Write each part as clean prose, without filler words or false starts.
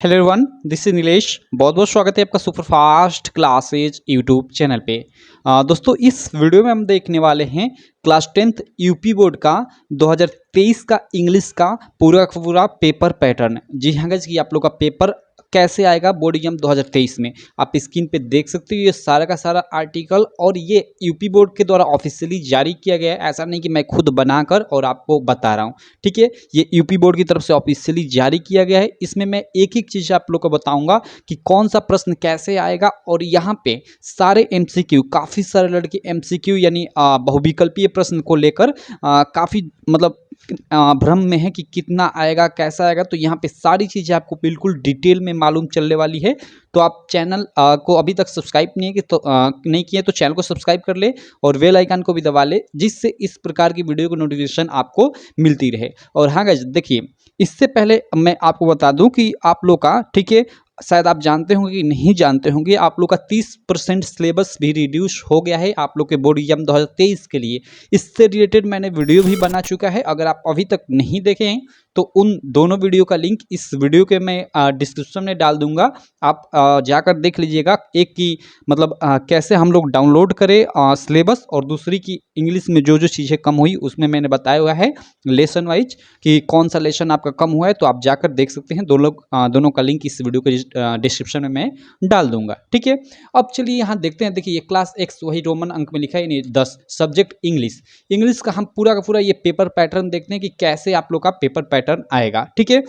Hello everyone, this is Nilesh. बहुत बहुत स्वागत है आपका super fast classes YouTube channel पे। दोस्तों, इस वीडियो में हम देखने वाले हैं क्लास 10th यूपी बोर्ड का 2023 का इंग्लिश का पूरा का पूरा पेपर पैटर्न। जी हाँ गाइस, कि आप लोग का पेपर कैसे आएगा बोर्ड एग्जाम 2023 में आप स्क्रीन पे देख सकते हो। ये सारा का सारा आर्टिकल और ये यूपी बोर्ड के द्वारा ऑफिशियली जारी किया गया है। ऐसा नहीं कि मैं खुद बनाकर और आपको बता रहा हूँ, ठीक है। ये यूपी बोर्ड की तरफ से ऑफिशियली जारी किया गया है। इसमें मैं एक एक चीज आप लोग को बताऊंगा कि कौन सा प्रश्न कैसे आएगा। और यहाँ पे सारे एमसीक्यू, काफी सारे लड़के एमसीक्यू यानी बहुविकल्पीय प्रश्न को लेकर काफी मतलब भ्रम में है कि कितना आएगा कैसा आएगा। तो यहाँ पे सारी चीज़ें आपको बिल्कुल डिटेल में मालूम चलने वाली है। तो आप चैनल को अभी तक सब्सक्राइब नहीं किए तो चैनल को सब्सक्राइब कर ले और बेल आइकन को भी दबा ले, जिससे इस प्रकार की वीडियो की नोटिफिकेशन आपको मिलती रहे। और हाँ गाइस, देखिए, इससे पहले मैं आपको बता दूं कि आप लोग का, ठीक है, शायद आप जानते होंगे कि नहीं जानते होंगे, आप लोग का 30% सिलेबस भी रिड्यूस हो गया है आप लोग के बोर्ड एग्जाम 2023 के लिए। इससे रिलेटेड मैंने वीडियो भी बना चुका है। अगर आप अभी तक नहीं देखे हैं तो उन दोनों वीडियो का लिंक इस वीडियो के मैं डिस्क्रिप्शन में डाल दूंगा। आप जाकर देख लीजिएगा। एक की मतलब कैसे हम लोग डाउनलोड करें सिलेबस, और दूसरी की इंग्लिश में जो जो चीज़ें कम हुई उसमें मैंने बताया हुआ है लेसन वाइज कि कौन सा लेसन आपका कम हुआ है। तो आप जाकर देख सकते हैं। दोनों का लिंक इस वीडियो के डिस्क्रिप्शन में मैं डाल दूंगा, ठीक है। अब चलिए यहाँ देखते हैं। देखिए, ये क्लास एक्स वही रोमन अंक में लिखा है, यानी 10, सब्जेक्ट इंग्लिश। इंग्लिश का हम पूरा का पूरा ये पेपर पैटर्न देखते हैं कि कैसे आप लोग का पेपर पैटर्न आएगा, ठीक है।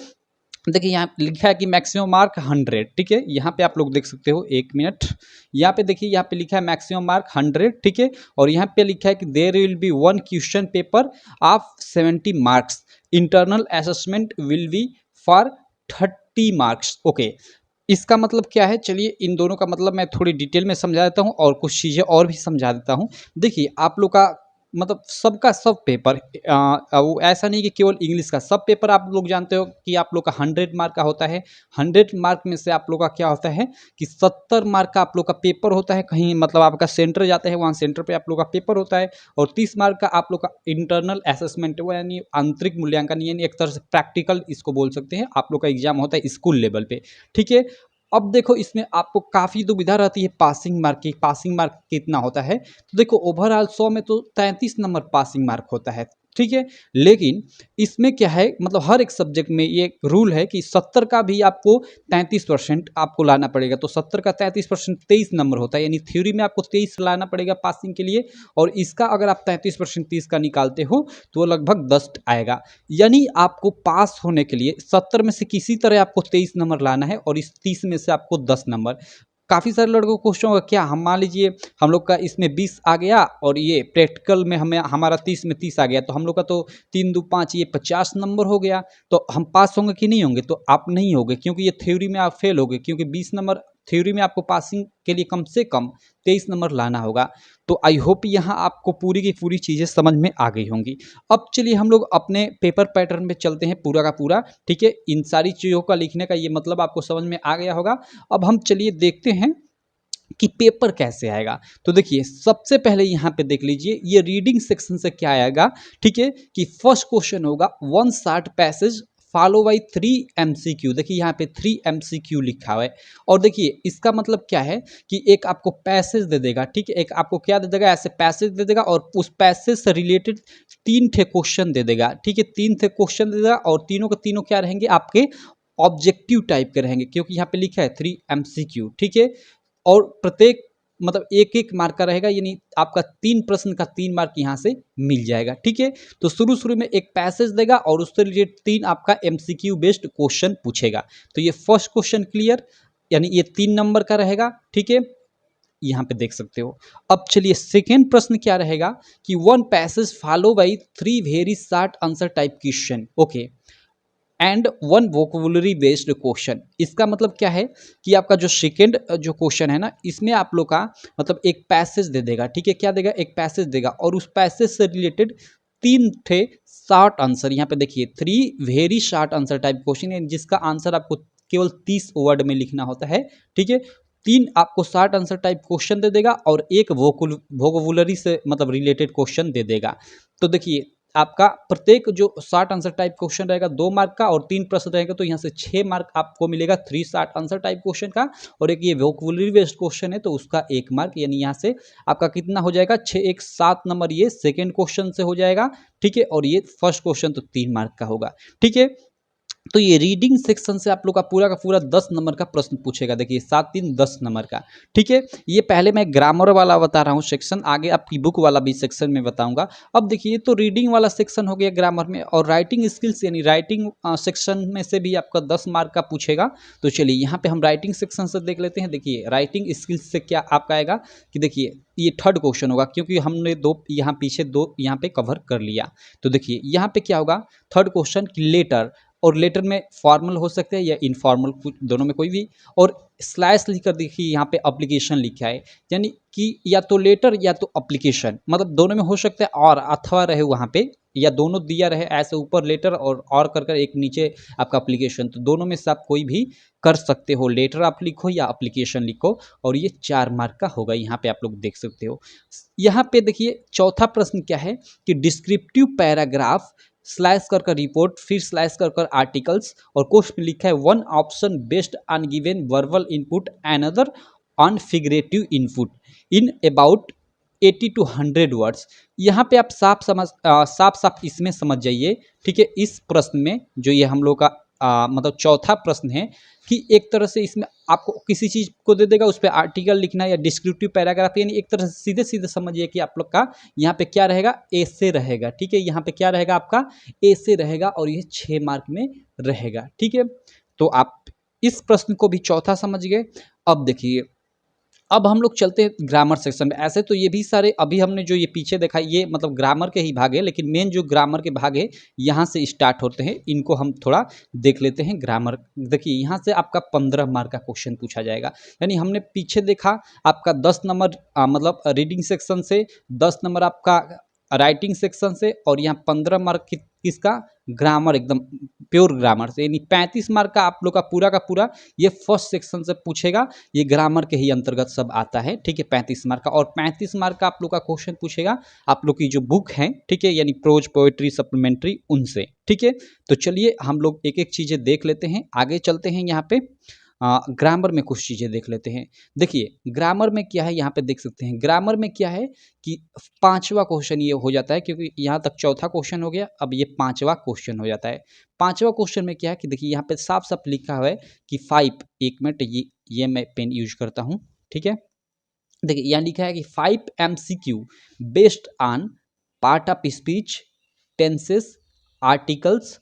देखिए, यहाँ लिखा है कि मैक्सिमम मार्क 100, ठीक है। यहाँ पे आप लोग देख सकते हो, एक मिनट। यहाँ पे देखिए, यहाँ पे लिखा है मैक्सिमम मार्क 100, ठीक है। और यहाँ पे लिखा है कि there will be one question paper of 70 marks, internal assessment will be for 30 marks. Okay, इसका मतलब क्या है, चलिए इन दोनों का मतलब मैं थोड़ी डिटेल में समझा देता हूँ और कुछ चीज़ें और भी समझा देता हूँ। देखिए, आप लोग का मतलब सबका सब पेपर, वो ऐसा नहीं कि केवल इंग्लिश का सब पेपर, आप लोग जानते हो कि आप लोग का 100 मार्क का होता है। 100 मार्क में से आप लोग का क्या होता है कि 70 मार्क का आप लोग का पेपर होता है। कहीं मतलब आपका सेंटर जाता है, वहाँ सेंटर पे आप लोग का पेपर होता है। और 30 मार्क का आप लोग का इंटरनल असेसमेंट, वो यानी आंतरिक मूल्यांकन, यानी एक तरह से प्रैक्टिकल इसको बोल सकते हैं। आप लोग का एग्जाम होता है स्कूल लेवल पे, ठीक है। अब देखो, इसमें आपको काफ़ी दुविधा रहती है पासिंग मार्क की। पासिंग मार्क कितना होता है, तो देखो ओवरऑल 100 में तो 33 नंबर पासिंग मार्क होता है, ठीक है। लेकिन इसमें क्या है, मतलब हर एक सब्जेक्ट में ये रूल है कि 70 का भी आपको 33% आपको लाना पड़ेगा। तो 70 का 33% 23 नंबर होता है, यानी थ्योरी में आपको 23 लाना पड़ेगा पासिंग के लिए। और इसका अगर आप 33% 30 का निकालते हो तो वो लगभग 10 आएगा। यानी आपको पास होने के लिए 70 में से किसी तरह आपको 23 नंबर लाना है, और इस 30 में से आपको 10 नंबर। काफ़ी सारे लड़कों को क्वेश्चन होगा, क्या हम मान लीजिए हम लोग का इसमें 20 आ गया और ये प्रैक्टिकल में हमें हमारा 30 में 30 आ गया, तो हम लोग का तो 3 2 5 ये 50 नंबर हो गया। तो हम पास होंगे कि नहीं होंगे, तो आप नहीं होंगे, क्योंकि ये थ्योरी में आप फेल होगे। क्योंकि 20 नंबर थ्योरी में आपको पासिंग के लिए कम से कम 23 नंबर लाना होगा। तो आई होप यहाँ आपको पूरी की पूरी चीज़ें समझ में आ गई होंगी। अब चलिए हम लोग अपने पेपर पैटर्न में चलते हैं पूरा का पूरा, ठीक है। इन सारी चीज़ों का लिखने का ये मतलब आपको समझ में आ गया होगा। अब हम चलिए देखते हैं कि पेपर कैसे आएगा। तो देखिए, सबसे पहले यहाँ पे देख लीजिए, ये रीडिंग सेक्शन से क्या आएगा, ठीक है। कि फर्स्ट क्वेश्चन होगा, one short passage follow by 3 MCQ। देखिए यहाँ पे 3 MCQ लिखा हुआ है। और देखिए इसका मतलब क्या है कि एक आपको पैसेज दे देगा, ठीक है। एक आपको क्या दे देगा, ऐसे पैसेज दे देगा, और उस पैसेज से रिलेटेड 3 थे क्वेश्चन दे देगा, ठीक है। 3 थे क्वेश्चन दे देगा, और तीनों के तीनों क्या रहेंगे, आपके ऑब्जेक्टिव टाइप के रहेंगे, क्योंकि यहाँ पे लिखा है 3 MCQ, ठीक है। और प्रत्येक मतलब एक एक मार्क का रहेगा, यानी आपका 3 प्रश्न का 3 मार्क यहाँ से मिल जाएगा, ठीक है। तो शुरू शुरू में एक पैसेज देगा और उससे रिलेटेड 3 आपका MCQ बेस्ड क्वेश्चन पूछेगा। तो ये फर्स्ट क्वेश्चन क्लियर, यानी ये 3 नंबर का रहेगा, ठीक है। यहाँ पे देख सकते हो। अब चलिए सेकेंड प्रश्न क्या रहेगा कि one passage follow by 3 very short answer type question, okay, and one vocabulary based question. इसका मतलब क्या है कि आपका जो सेकेंड जो क्वेश्चन है ना, इसमें आप लोग का मतलब एक पैसेज दे देगा, ठीक है। क्या देगा, एक पैसेज देगा, और उस पैसेज से रिलेटेड 3 थे शॉर्ट आंसर। यहाँ पे देखिए 3 very short answer type question है, जिसका आंसर आपको केवल 30 वर्ड में लिखना होता है, ठीक है। 3 आपको शॉर्ट आंसर टाइप क्वेश्चन दे देगा, और एक वोकेबुलरी से मतलब रिलेटेड क्वेश्चन दे देगा। तो देखिए आपका प्रत्येक जो शॉर्ट आंसर टाइप क्वेश्चन रहेगा 2 मार्क का और 3 प्रश्न रहेगा, तो यहाँ से 6 मार्क आपको मिलेगा 3 शॉर्ट आंसर टाइप क्वेश्चन का। और एक ये वोकैबुलरी बेस्ड क्वेश्चन है तो उसका 1 मार्क, यानी यहाँ से आपका कितना हो जाएगा 6 1 7 नंबर ये सेकेंड क्वेश्चन से हो जाएगा। ठीक है, और ये फर्स्ट क्वेश्चन तो 3 मार्क का होगा। ठीक है, तो ये रीडिंग सेक्शन से आप लोग का पूरा 10 नंबर का प्रश्न पूछेगा। देखिए 7 3 10 नंबर का। ठीक है, ये पहले मैं ग्रामर वाला बता रहा हूँ सेक्शन, आगे आपकी बुक वाला भी सेक्शन में बताऊंगा। अब देखिए तो रीडिंग वाला सेक्शन हो गया ग्रामर में, और राइटिंग स्किल्स यानी राइटिंग सेक्शन में से भी आपका 10 मार्क का पूछेगा। तो चलिए यहाँ पे हम राइटिंग सेक्शन से देख लेते हैं। देखिए राइटिंग स्किल्स से क्या आपका आएगा कि देखिए ये थर्ड क्वेश्चन होगा, क्योंकि हमने दो यहाँ पीछे दो यहाँ पे कवर कर लिया। तो देखिए यहाँ पे क्या होगा, थर्ड क्वेश्चन की लेटर, और लेटर में फॉर्मल हो सकते हैं या इनफॉर्मल, कुछ दोनों में कोई भी। और स्लैश लिख कर देखिए यहाँ पे अप्लीकेशन लिखा है, यानी कि या तो लेटर या तो अप्लीकेशन, मतलब दोनों में हो सकता है, और अथवा रहे वहाँ पे, या दोनों दिया रहे, ऐसे ऊपर लेटर और कर एक नीचे आपका अप्लीकेशन, तो दोनों में से आप कोई भी कर सकते हो, लेटर आप लिखो या अप्लीकेशन लिखो। और ये 4 मार्क का होगा, यहाँ पे आप लोग देख सकते हो। यहाँ पे देखिए चौथा प्रश्न क्या है कि डिस्क्रिप्टिव पैराग्राफ स्लैश कर रिपोर्ट, फिर स्लैश कर आर्टिकल्स, और क्वेश्चन में लिखा है one option based on given verbal input another on figurative input in about 80 to 100 words. यहाँ पे आप साफ इसमें समझ जाइए। ठीक है, इस प्रश्न में जो ये हम लोग का मतलब चौथा प्रश्न है कि एक तरह से इसमें आपको किसी चीज़ को दे देगा, उस पर आर्टिकल लिखना या डिस्क्रिप्टिव पैराग्राफ, यानी एक तरह से सीधे सीधे समझिए कि आप लोग का यहाँ पे क्या रहेगा, ऐसे रहेगा। ठीक है, यहाँ पे क्या रहेगा आपका ऐसे रहेगा, और ये 6 मार्क में रहेगा। ठीक है, तो आप इस प्रश्न को भी चौथा समझ गए। अब देखिए, अब हम लोग चलते हैं ग्रामर सेक्शन में। ऐसे तो ये भी सारे अभी हमने जो ये पीछे देखा ये मतलब ग्रामर के ही भाग है, लेकिन मेन जो ग्रामर के भाग है यहाँ से स्टार्ट होते हैं, इनको हम थोड़ा देख लेते हैं। ग्रामर देखिए यहाँ से आपका 15 मार्क का क्वेश्चन पूछा जाएगा। यानी हमने पीछे देखा आपका 10 नंबर मतलब रीडिंग सेक्शन से, 10 नंबर आपका राइटिंग सेक्शन से, और यहाँ 15 मार्क किसका, ग्रामर, एकदम प्योर ग्रामर से, यानी 35 मार्क का आप लोग का पूरा ये फर्स्ट सेक्शन से पूछेगा। ये ग्रामर के ही अंतर्गत सब आता है। ठीक है, 35 मार्क का, और 35 मार्क का आप लोग का क्वेश्चन पूछेगा आप लोग की जो बुक है, ठीक है, यानी प्रोज पोएट्री सप्लीमेंट्री उनसे। ठीक है, तो चलिए हम लोग एक एक चीज़ें देख लेते हैं, आगे चलते हैं। यहाँ पे ग्रामर में कुछ चीज़ें देख लेते हैं। देखिए ग्रामर में क्या है, यहाँ पे देख सकते हैं। ग्रामर में क्या है कि 5वां क्वेश्चन ये हो जाता है, क्योंकि यहाँ तक चौथा क्वेश्चन हो गया, अब ये 5वां क्वेश्चन हो जाता है। 5वां क्वेश्चन में क्या है कि देखिए यहाँ पे साफ साफ लिखा हुआ है कि 5, एक मिनट ये मैं पेन यूज करता हूँ। ठीक है, देखिए यहाँ लिखा है कि 5 MCQ based on part of speech, tenses, articles,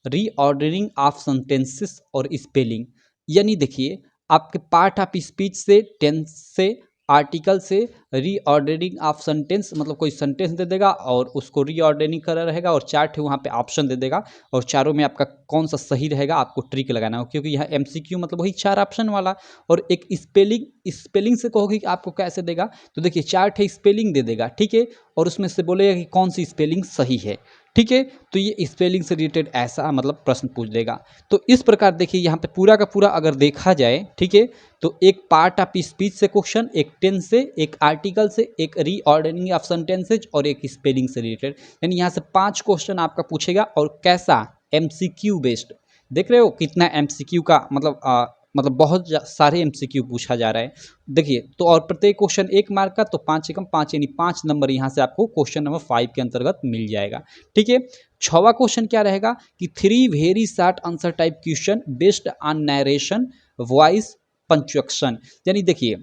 reordering of sentences और स्पेलिंग। यानी देखिए आपके पार्ट ऑफ स्पीच से, टेंस से, आर्टिकल से, रीऑर्डरिंग ऑफ सेंटेंस, मतलब कोई सेंटेंस दे देगा और उसको रीऑर्डरिंग करा रहेगा, और 4 ठे वहाँ पे ऑप्शन दे देगा, और चारों में आपका कौन सा सही रहेगा आपको ट्रिक लगाना हो, क्योंकि यहाँ MCQ मतलब वही 4 ऑप्शन वाला। और एक स्पेलिंग से कहोगे कि आपको कैसे देगा, तो देखिए 4 ठे स्पेलिंग दे देगा। ठीक है, और उसमें से बोलेगा कि कौन सी स्पेलिंग सही है। ठीक है, तो ये स्पेलिंग से रिलेटेड ऐसा मतलब प्रश्न पूछ देगा। तो इस प्रकार देखिए यहाँ पे पूरा का पूरा अगर देखा जाए, ठीक है, तो एक पार्ट ऑफ स्पीच से क्वेश्चन, एक टेंस से, एक आर्टिकल से, एक रीऑर्डरिंग ऑफ सेंटेंसेज और एक स्पेलिंग से रिलेटेड, यानी यहाँ से 5 क्वेश्चन आपका पूछेगा। और कैसा, MCQ बेस्ड। देख रहे हो कितना MCQ का मतलब बहुत सारे MCQ पूछा जा रहा है। देखिए तो और प्रत्येक क्वेश्चन 1 मार्क का, तो 5 एकम 5 यानी 5 नंबर यहाँ से आपको क्वेश्चन नंबर 5 के अंतर्गत मिल जाएगा। ठीक है, 6वां क्वेश्चन क्या रहेगा कि 3 very short answer type question based on narration, voice, punctuation. यानी देखिए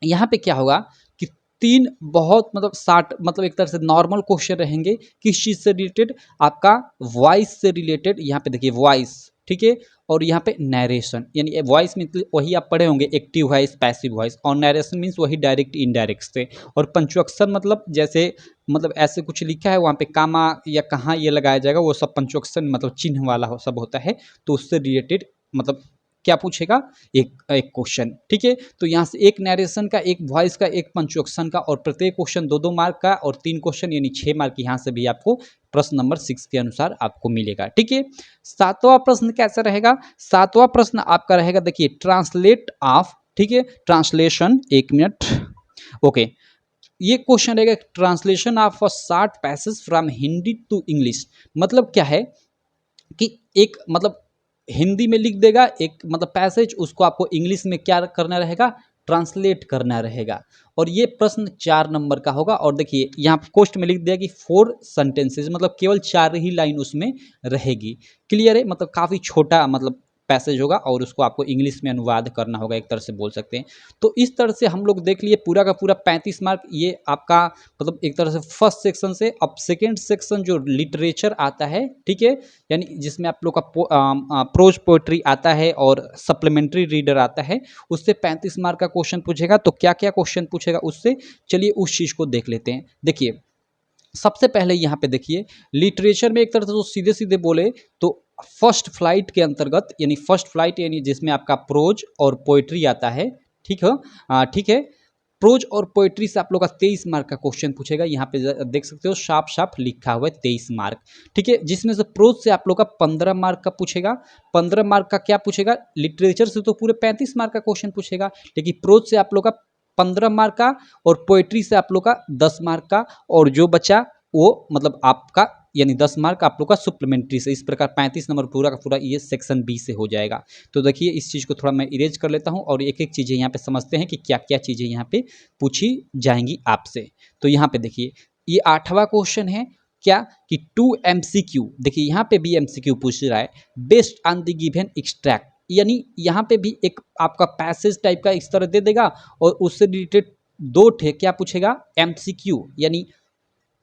यहाँ पे क्या होगा कि 3 बहुत मतलब शॉर्ट, मतलब एक तरह से नॉर्मल क्वेश्चन रहेंगे। किस चीज़ से रिलेटेड, आपका वॉइस से रिलेटेड। यहाँ पे देखिए वॉइस, ठीक है, और यहाँ पे नरेशन, यानी वॉइस मीन वही आप पढ़े होंगे एक्टिव वॉइस, पैसिव वॉइस, और नरेशन मीन्स वही डायरेक्ट इनडायरेक्ट से। और पंक्चुएशन मतलब जैसे मतलब ऐसे कुछ लिखा है वहाँ पे कामा या कहाँ ये लगाया जाएगा, वो सब पंक्चुएशन मतलब चिन्ह वाला सब होता है। तो उससे रिलेटेड मतलब क्या पूछेगा, एक क्वेश्चन। ठीक है, तो यहाँ से एक नरेशन का, एक वॉइस का, एक पंक्चुएशन का, और प्रत्येक क्वेश्चन 2-2 मार्क का, और 3 क्वेश्चन यानी 6 मार्क यहाँ से भी आपको प्रश्न नंबर 6 के अनुसार आपको मिलेगा। ठीक है, 7वां प्रश्न कैसा रहेगा, 7वां प्रश्न आपका रहेगा देखिए ट्रांसलेट ऑफ, ठीक है, ट्रांसलेशन, एक मिनट, ओके, ये क्वेश्चन रहेगा translation of a short passage from Hindi to English. मतलब क्या है कि एक मतलब हिंदी में लिख देगा एक मतलब पैसेज, उसको आपको इंग्लिश में क्या करना रहेगा, ट्रांसलेट करना रहेगा। और ये प्रश्न 4 नंबर का होगा। और देखिए यहाँ पोस्ट में लिख दिया कि 4 सेंटेंसेस, मतलब केवल 4 ही लाइन उसमें रहेगी। क्लियर है, मतलब काफ़ी छोटा मतलब पैसेज होगा और उसको आपको इंग्लिश में अनुवाद करना होगा, एक तरह से बोल सकते हैं। तो इस तरह से हम लोग देख लिए पूरा का पूरा 35 मार्क ये आपका मतलब एक तरह से फर्स्ट सेक्शन से। अब सेकेंड सेक्शन जो लिटरेचर आता है, ठीक है, यानी जिसमें आप लोग का प्रोज पोएट्री आता है और सप्लीमेंट्री रीडर आता है, उससे 35 मार्क का क्वेश्चन पूछेगा। तो क्या क्या क्वेश्चन पूछेगा उससे, चलिए उस चीज़ को देख लेते हैं। देखिए सबसे पहले यहाँ पे देखिए लिटरेचर में एक तरह से तो सीधे सीधे बोले तो फर्स्ट फ्लाइट के अंतर्गत, यानी फर्स्ट फ्लाइट यानी जिसमें आपका प्रोज और पोएट्री आता है, ठीक है, ठीक है। प्रोज और पोएट्री से आप लोग का 23 मार्क का क्वेश्चन पूछेगा। यहाँ पे देख सकते हो साफ साफ लिखा हुआ है 23 मार्क, ठीक है। जिसमें से प्रोज से आप लोग का 15 मार्क का पूछेगा। 15 मार्क का क्या पूछेगा, लिटरेचर से तो पूरे 35 मार्क का क्वेश्चन पूछेगा, लेकिन प्रोज से आप लोग का 15 मार्क का और पोएट्री से आप लोग का 10 मार्क का, और जो बचा वो मतलब आपका यानी 10 मार्क आप लोग का सप्लीमेंट्री से। इस प्रकार 35 नंबर पूरा का पूरा ये सेक्शन बी से हो जाएगा। तो देखिए इस चीज़ को थोड़ा मैं इरेज कर लेता हूँ और एक एक चीज़ें यहाँ पे समझते हैं कि क्या क्या चीज़ें यहाँ पे पूछी जाएंगी आपसे। तो यहाँ पे देखिए ये 8वां क्वेश्चन है क्या कि 2 MCQ। देखिए यहाँ पे भी MCQ पूछ रहा है, based on the given extract, यानी यहाँ पे भी एक आपका पैसेज टाइप का इस तरह दे देगा और उससे रिलेटेड 2 ठे क्या पूछेगा, MCQ यानी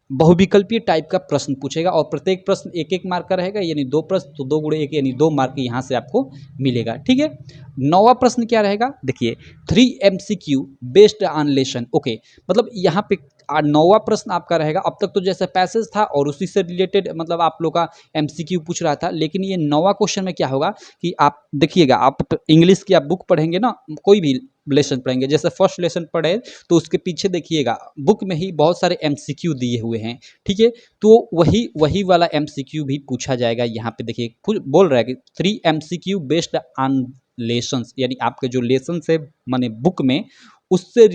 बहुविकल्पीय टाइप का प्रश्न पूछेगा। और प्रत्येक प्रश्न 1-1 मार्क का रहेगा, यानी 2 प्रश्न तो 2 गुणे 1 यानी 2 मार्क यहाँ से आपको मिलेगा, ठीक है। 9वां प्रश्न क्या रहेगा, देखिए 3 MCQ based on lesson. Okay, मतलब यहाँ पे 9वां प्रश्न आपका रहेगा। अब तक तो जैसे पैसेज था और उसी से रिलेटेड मतलब आप लोग का MCQ पूछ रहा था, लेकिन ये 9वां क्वेश्चन में क्या होगा कि आप देखिएगा, आप इंग्लिश की आप बुक पढ़ेंगे ना, कोई भी लेसन पढ़ेंगे, जैसे फर्स्ट लेसन पढ़े तो उसके पीछे देखिएगा बुक में ही बहुत सारे MCQ दिए हुए हैं, ठीक है। तो वही वाला MCQ भी पूछा जाएगा। यहाँ पे देखिए बोल रहा है कि 3 MCQ बेस्ड ऑन लेसन्स, यानी आपके जो लेसन है माने बुक में उससे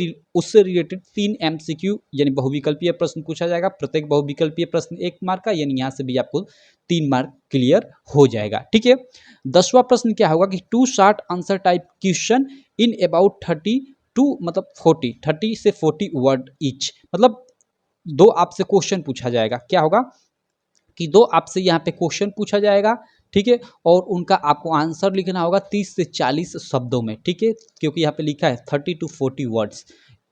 रिलेटेड 3 MCQ यानी बहुविकल्पीय प्रश्न पूछा जाएगा। प्रत्येक बहुविकल्पीय प्रश्न 1 मार्क का, यानी यहाँ से भी आपको 3 मार्क क्लियर हो जाएगा, ठीक है। 10वां प्रश्न क्या होगा कि 2 short answer type question in about 30 to मतलब 30 से 40 वर्ड ईच। मतलब 2 आपसे क्वेश्चन पूछा जाएगा। क्या होगा कि 2 आपसे यहाँ पे क्वेश्चन पूछा जाएगा, ठीक है, और उनका आपको आंसर लिखना होगा 30 से 40 शब्दों में, ठीक है, क्योंकि यहाँ पे लिखा है 30 टू 40 वर्ड्स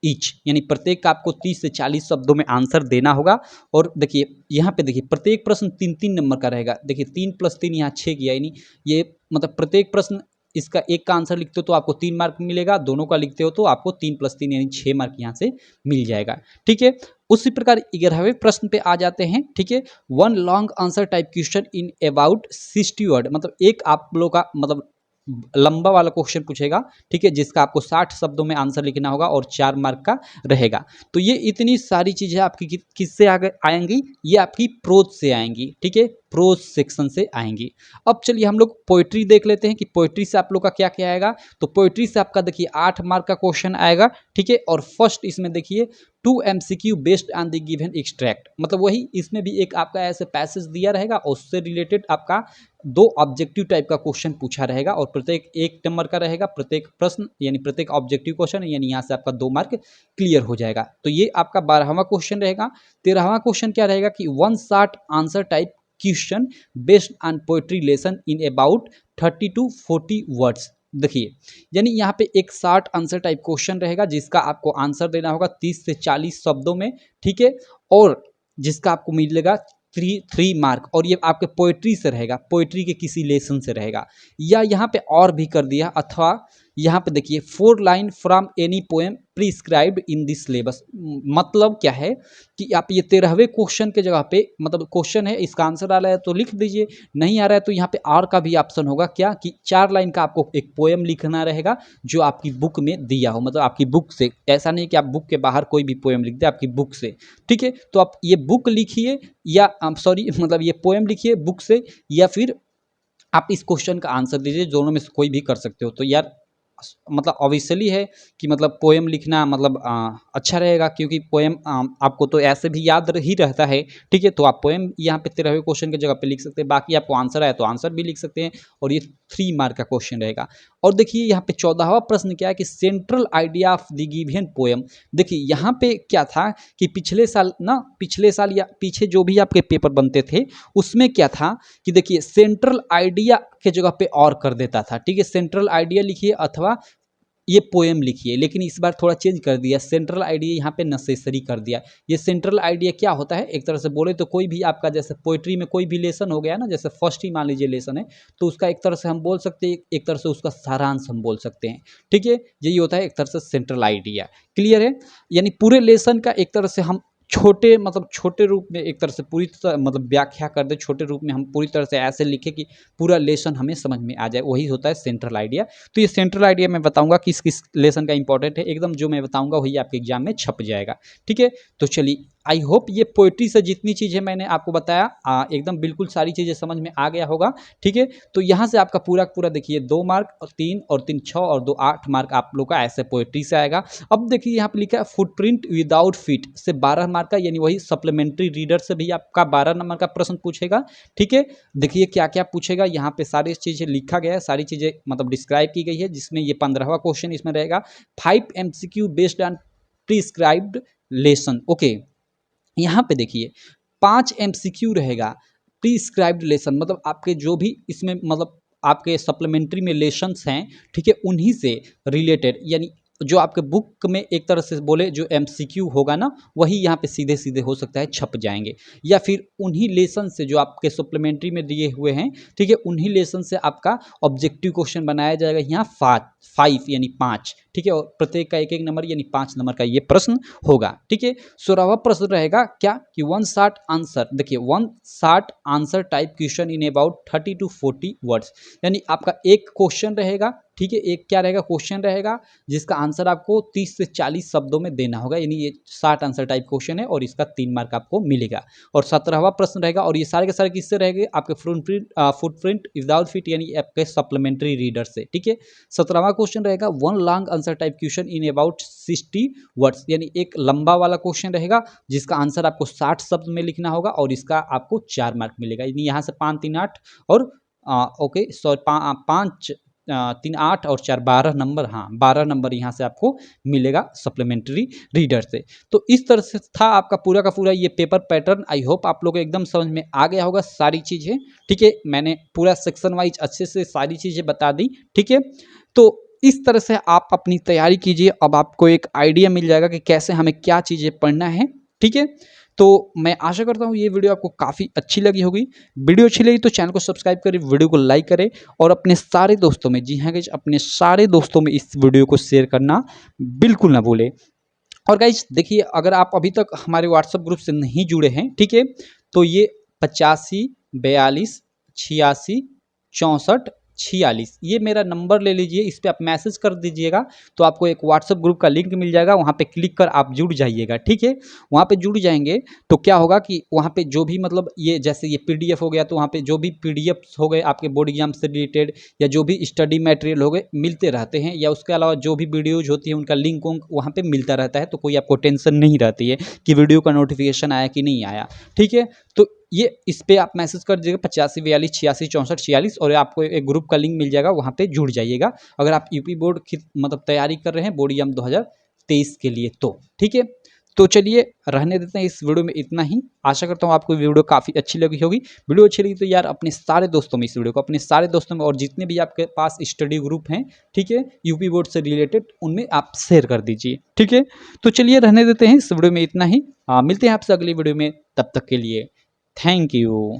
ईच, यानी प्रत्येक का आपको 30 से 40 शब्दों में आंसर देना होगा। और देखिए यहाँ पे देखिए प्रत्येक प्रश्न 3-3 नंबर का रहेगा। देखिए 3 + 3 यहाँ 6 किया, यानी ये मतलब प्रत्येक प्रश्न इसका एक का आंसर लिखते हो तो आपको 3 मार्क मिलेगा, दोनों का लिखते हो तो आपको 3 + 3 यानी 6 मार्क यहाँ से मिल जाएगा, ठीक है। उसी प्रकार 11वें प्रश्न पे आ जाते हैं, ठीक है। 1 long answer type question in about 60 word, मतलब एक आप लोग का मतलब लंबा वाला क्वेश्चन पूछेगा, ठीक है, जिसका आपको 60 शब्दों में आंसर लिखना होगा और 4 मार्क का रहेगा। तो ये इतनी सारी चीज़ें आपकी किससे आएंगी, ये आपकी प्रोज से आएंगी, ठीक है, प्रोज सेक्शन से आएंगी। अब चलिए हम लोग पोइट्री देख लेते हैं कि पोइट्री से आप लोग का क्या क्या आएगा। तो पोइट्री से आपका देखिए 8 मार्क का क्वेश्चन आएगा, ठीक है। और फर्स्ट इसमें देखिए 2 MCQ based on the given extract, मतलब वही इसमें भी एक आपका ऐसे पैसेज दिया रहेगा और उससे रिलेटेड आपका 2 ऑब्जेक्टिव टाइप का क्वेश्चन पूछा रहेगा और प्रत्येक 1 नंबर का रहेगा प्रत्येक प्रश्न, यानी प्रत्येक ऑब्जेक्टिव क्वेश्चन, यानी यहाँ से आपका 2 मार्क क्लियर हो जाएगा। तो ये आपका 12वां क्वेश्चन रहेगा। 13वां क्वेश्चन क्या रहेगा कि 1 short answer type question based on poetry lesson in about 30 to 40 words. देखिए यानी यहाँ पे एक शॉर्ट आंसर टाइप क्वेश्चन रहेगा जिसका आपको आंसर देना होगा 30 से 40 शब्दों में, ठीक है, और जिसका आपको मिलेगा 3 मार्क। और ये आपके पोएट्री से रहेगा, पोएट्री के किसी लेसन से रहेगा, या यहाँ पे और भी कर दिया, अथवा यहाँ पे देखिए 4 line from any poem prescribed in this syllabus. मतलब क्या है कि आप ये 13वें क्वेश्चन के जगह पे मतलब क्वेश्चन है इसका आंसर आ रहा है तो लिख दीजिए, नहीं आ रहा है तो यहाँ पे और का भी ऑप्शन होगा क्या कि 4 लाइन का आपको एक पोएम लिखना रहेगा जो आपकी बुक में दिया हो, मतलब आपकी बुक से, ऐसा नहीं कि आप बुक के बाहर कोई भी पोएम लिख दे, आपकी बुक से, ठीक है। तो आप ये बुक लिखिए या सॉरी मतलब ये पोएम लिखिए बुक से, या फिर आप इस क्वेश्चन का आंसर दीजिए, दोनों में से कोई भी कर सकते हो। तो यार मतलब ऑब्वियसली है कि मतलब पोएम लिखना मतलब अच्छा रहेगा, क्योंकि पोएम आपको तो ऐसे भी याद ही रहता है। ठीक है, तो आप पोएम यहाँ पे 13वें क्वेश्चन की जगह पे लिख सकते हैं। बाकी आपको आंसर आए तो आंसर भी लिख सकते हैं, और ये 3 मार्क का क्वेश्चन रहेगा। और देखिए यहाँ पे 14वां प्रश्न क्या है कि central idea of the given poem. देखिए यहाँ पे क्या था कि पिछले साल या पीछे जो भी आपके पेपर बनते थे उसमें क्या था कि देखिए सेंट्रल आइडिया के जगह पे और कर देता था। ठीक है, सेंट्रल आइडिया लिखिए अथवा ये पोएम लिखिए, लेकिन इस बार थोड़ा चेंज कर दिया, सेंट्रल आइडिया यहाँ पे नेसेसरी कर दिया। ये सेंट्रल आइडिया क्या होता है, एक तरह से बोले तो कोई भी आपका जैसे पोइट्री में कोई भी लेसन हो गया ना, जैसे फर्स्ट ही मान लीजिए लेसन है, तो उसका एक तरह से हम बोल सकते हैं, एक तरह से उसका सारांश हम बोल सकते हैं। ठीक है, यही होता है एक तरह से सेंट्रल आइडिया। क्लियर है, यानी पूरे लेसन का एक तरह से हम छोटे रूप में एक तरह से पूरी तरह मतलब व्याख्या कर दे, छोटे रूप में हम पूरी तरह से ऐसे लिखे कि पूरा लेसन हमें समझ में आ जाए, वही होता है सेंट्रल आइडिया। तो ये सेंट्रल आइडिया मैं बताऊंगा किस किस लेसन का इंपॉर्टेंट है, एकदम जो मैं बताऊंगा वही आपके एग्जाम में छप जाएगा। ठीक है, तो चलिए आई होप ये पोइट्री से जितनी चीज़ें मैंने आपको बताया एकदम बिल्कुल सारी चीज़ें समझ में आ गया होगा। ठीक है, तो यहाँ से आपका पूरा देखिए 2 मार्क और 3 और 3 6 और 2 8 मार्क आप लोग का ऐसे पोइट्री से आएगा। अब देखिए यहाँ पे लिखा है फुटप्रिंट विदाउट फीट से 12 मार्क का, यानी वही सप्लीमेंट्री रीडर से भी आपका 12 नंबर का प्रश्न पूछेगा। ठीक है, देखिए क्या क्या पूछेगा, यहाँ पे सारी चीज़ें लिखा गया है, सारी चीज़ें मतलब डिस्क्राइब की गई है, जिसमें ये 15वां क्वेश्चन इसमें रहेगा 5 MCQ based on prescribed lesson. Okay, यहाँ पे देखिए 5 MCQ रहेगा प्रिस्क्राइब्ड लेसन, मतलब आपके जो भी इसमें मतलब आपके सप्लीमेंट्री में लेसन्स हैं, ठीक है, उन्हीं से रिलेटेड, यानी जो आपके बुक में एक तरह से बोले जो MCQ होगा ना, वही यहाँ पे सीधे सीधे हो सकता है छप जाएंगे, या फिर उन्हीं लेसन से जो आपके सप्लीमेंट्री में दिए हुए हैं, ठीक है, उन्हीं लेसन से आपका ऑब्जेक्टिव क्वेश्चन बनाया जाएगा यहाँ 5 यानी 5। ठीक है, और प्रत्येक का 1 नंबर यानी 5 नंबर का ये प्रश्न होगा। ठीक है, 16वां प्रश्न रहेगा क्या कि 1 शॉर्ट आंसर, देखिए 1 short answer type question in about 30 to 40 words, यानी आपका एक क्वेश्चन रहेगा। ठीक है, एक क्या रहेगा क्वेश्चन रहेगा जिसका आंसर आपको 30 से 40 शब्दों में देना होगा, यानी ये शॉर्ट आंसर टाइप क्वेश्चन है और इसका 3 मार्क आपको मिलेगा। और 17वां प्रश्न रहेगा, और ये सारे के सारे किससे रहेंगे, आपके फुटप्रिंट विदाउट फिट यानी आपके सप्लीमेंट्री रीडर से। ठीक है, 17वां क्वेश्चन रहेगा 1 long answer type question in about 60 words, यानी एक लंबा वाला क्वेश्चन रहेगा जिसका आंसर आपको 60 शब्द में लिखना होगा, और इसका आपको 4 मार्क मिलेगा, यानी यहाँ से 5 3 8 और ओके सॉरी 5 3 8 और 4 12 नंबर, हाँ 12 नंबर यहाँ से आपको मिलेगा सप्लीमेंट्री रीडर से। तो इस तरह से था आपका पूरा का पूरा ये पेपर पैटर्न। आई होप आप लोगों को एकदम समझ में आ गया होगा सारी चीज़ें। ठीक है, मैंने पूरा सेक्शन वाइज अच्छे से सारी चीज़ें बता दी। ठीक है, तो इस तरह से आप अपनी तैयारी कीजिए, अब आपको एक आइडिया मिल जाएगा कि कैसे हमें क्या चीज़ें पढ़ना है। ठीक है, तो मैं आशा करता हूँ ये वीडियो आपको काफ़ी अच्छी लगी होगी। वीडियो अच्छी लगी तो चैनल को सब्सक्राइब करें, वीडियो को लाइक करें, और अपने सारे दोस्तों में, जी हाँ गाइज, अपने सारे दोस्तों में इस वीडियो को शेयर करना बिल्कुल ना भूलें। और गाइज देखिए, अगर आप अभी तक हमारे व्हाट्सएप ग्रुप से नहीं जुड़े हैं, ठीक है, तो ये 85 42 86 64 46 ये मेरा नंबर ले लीजिए, इस पर आप मैसेज कर दीजिएगा तो आपको एक व्हाट्सएप ग्रुप का लिंक मिल जाएगा, वहाँ पे क्लिक कर आप जुड़ जाइएगा। ठीक है, वहाँ पे जुड़ जाएंगे तो क्या होगा कि वहाँ पे जो भी मतलब ये जैसे ये PDF हो गया, तो वहाँ पे जो भी PDF हो गए आपके बोर्ड एग्जाम से रिलेटेड, या जो भी स्टडी मटेरियल हो गए मिलते रहते हैं, या उसके अलावा जो भी वीडियोज होती है उनका लिंक वहाँ पे मिलता रहता है, तो कोई आपको टेंशन नहीं रहती है कि वीडियो का नोटिफिकेशन आया कि नहीं आया। ठीक है, तो ये इस पे आप मैसेज कर दीजिएगा 85 42 86 64 46, और आपको एक ग्रुप का लिंक मिल जाएगा, वहाँ पे जुड़ जाइएगा अगर आप यूपी बोर्ड की मतलब तैयारी कर रहे हैं बोर्ड एग्जाम 2023 के लिए तो। ठीक है, तो चलिए रहने देते हैं इस वीडियो में इतना ही। आशा करता हूँ आपको वीडियो काफ़ी अच्छी लगी होगी। वीडियो अच्छी लगी तो यार अपने सारे दोस्तों में इस वीडियो को, अपने सारे दोस्तों में, और जितने भी आपके पास स्टडी ग्रुप हैं, ठीक है, यूपी बोर्ड से रिलेटेड, उनमें आप शेयर कर दीजिए। ठीक है, तो चलिए रहने देते हैं इस वीडियो में इतना ही। मिलते हैं आपसे अगली वीडियो में, तब तक के लिए थैंक यू।